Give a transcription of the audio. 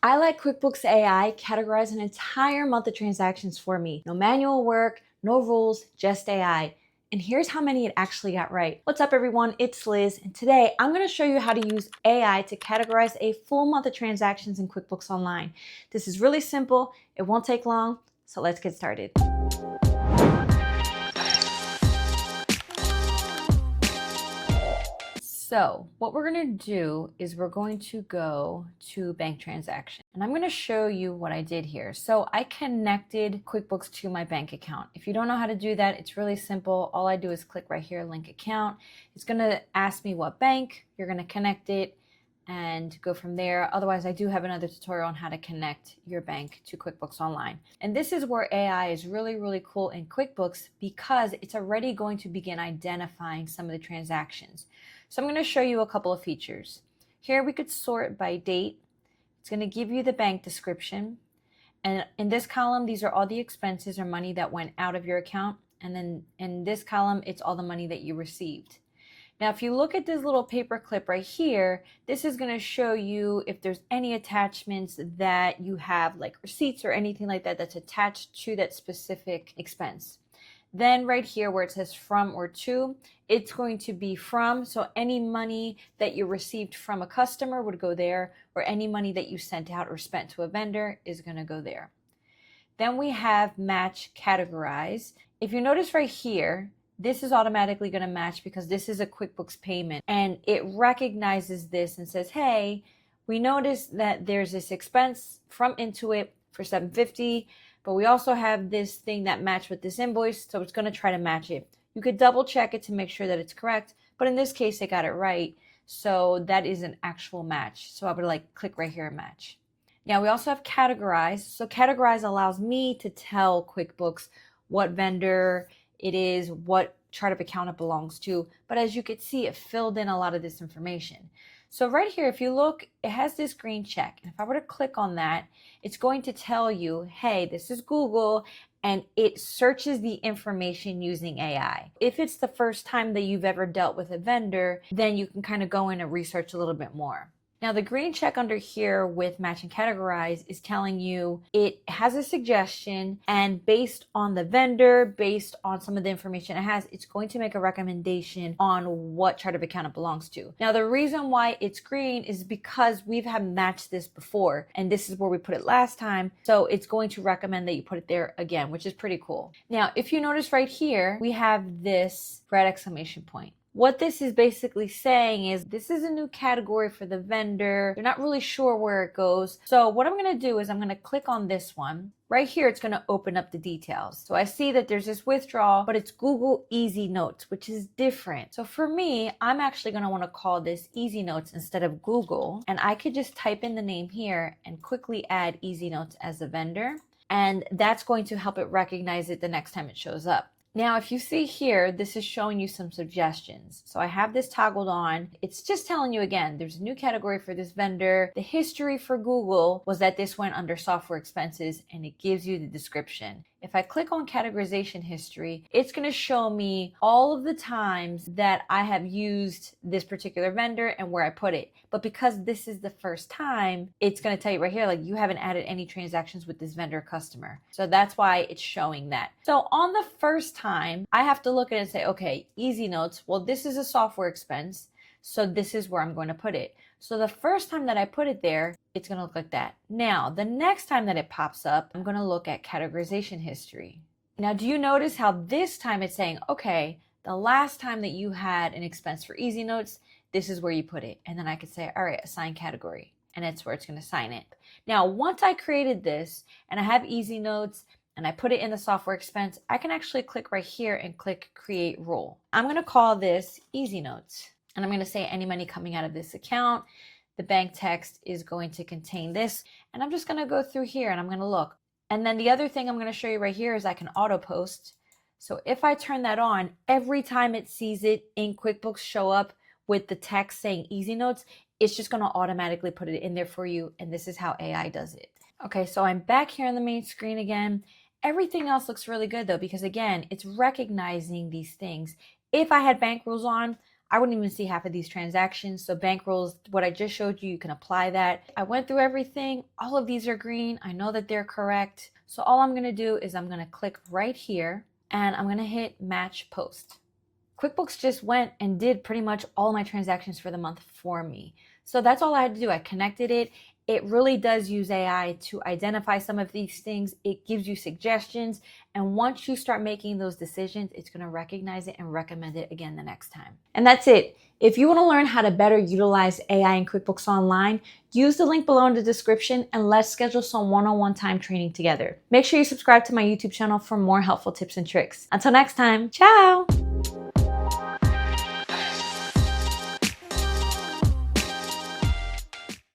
I let QuickBooks AI categorize an entire month of transactions for me. No manual work, no rules, just AI. And here's how many it actually got right. What's up everyone, it's Liz, and today I'm gonna show you how to use AI to categorize a full month of transactions in QuickBooks Online. This is really simple, it won't take long, so let's get started. So what we're going to do is we're going to go to bank transaction, and I'm going to show you what I did here. So I connected QuickBooks to my bank account. If you don't know how to do that, it's really simple. All I do is click right here, link account. It's going to ask me what bank, you're going to connect it and go from there. Otherwise, I do have another tutorial on how to connect your bank to QuickBooks Online. And this is where AI is really, really cool in QuickBooks because it's already going to begin identifying some of the transactions. So I'm going to show you a couple of features. Here we could sort by date. It's going to give you the bank description. And in this column, these are all the expenses or money that went out of your account. And then in this column, it's all the money that you received. Now, if you look at this little paper clip right here, this is going to show you if there's any attachments that you have, like receipts or anything like that that's attached to that specific expense. Then right here where it says from or to, it's going to be from. So any money that you received from a customer would go there, or any money that you sent out or spent to a vendor is going to go there. Then we have match categorize. If you notice right here, this is automatically going to match because this is a QuickBooks payment, and it recognizes this and says, hey, we noticed that there's this expense from Intuit for $750, but we also have this thing that matched with this invoice, so it's going to try to match it. You could double check it to make sure that it's correct, but in this case, they got it right. So that is an actual match. So I would click right here and match. Now we also have categorize. So categorize allows me to tell QuickBooks what vendor it is, what chart of account it belongs to. But as you could see, it filled in a lot of this information. So right here, if you look, it has this green check. And if I were to click on that, it's going to tell you, hey, this is Google, and it searches the information using AI. If it's the first time that you've ever dealt with a vendor, then you can kind of go in and research a little bit more. Now the green check under here with match and categorize is telling you it has a suggestion, and based on the vendor, based on some of the information it has, it's going to make a recommendation on what chart of account it belongs to. Now the reason why it's green is because we've had matched this before, and this is where we put it last time. So it's going to recommend that you put it there again, which is pretty cool. Now, if you notice right here, we have this red exclamation point. What this is basically saying is this is a new category for the vendor. They're not really sure where it goes. So what I'm going to do is I'm going to click on this one. Right here, it's going to open up the details. So I see that there's this withdrawal, but it's Google Easy Notes, which is different. So for me, I'm actually going to want to call this Easy Notes instead of Google. And I could just type in the name here and quickly add Easy Notes as a vendor. And that's going to help it recognize it the next time it shows up. Now, if you see here, this is showing you some suggestions. So I have this toggled on. It's just telling you again, there's a new category for this vendor. The history for Google was that this went under software expenses, and it gives you the description. If I click on categorization history, it's going to show me all of the times that I have used this particular vendor and where I put it. But because this is the first time, it's going to tell you right here, you haven't added any transactions with this vendor customer. So that's why it's showing that. So on the first time, I have to look at it and say, okay, Easy Notes. Well, this is a software expense, so this is where I'm going to put it. So the first time that I put it there, it's going to look like that. Now, the next time that it pops up, I'm going to look at categorization history. Now, do you notice how this time it's saying, okay, the last time that you had an expense for Easy Notes, this is where you put it. And then I could say, all right, assign category. And that's where it's going to assign it. Now, once I created this and I have Easy Notes and I put it in the software expense, I can actually click right here and click create rule. I'm going to call this Easy Notes. And I'm going to say any money coming out of this account. The bank text is going to contain this. And I'm just going to go through here and I'm going to look. And then the other thing I'm going to show you right here is I can auto post. So if I turn that on, every time it sees it in QuickBooks show up with the text saying Easy Notes, it's just going to automatically put it in there for you. And this is how AI does it. Okay, so I'm back here on the main screen again. Everything else looks really good though, because again, it's recognizing these things. If I had bank rules on, I wouldn't even see half of these transactions. So bank rules, what I just showed you, you can apply that. I went through everything. All of these are green. I know that they're correct. So all I'm gonna do is I'm gonna click right here and I'm gonna hit match post. QuickBooks just went and did pretty much all my transactions for the month for me. So that's all I had to do. I connected it. It really does use AI to identify some of these things. It gives you suggestions. And once you start making those decisions, it's going to recognize it and recommend it again the next time. And that's it. If you want to learn how to better utilize AI in QuickBooks Online, use the link below in the description and let's schedule some one-on-one time training together. Make sure you subscribe to my YouTube channel for more helpful tips and tricks. Until next time, ciao!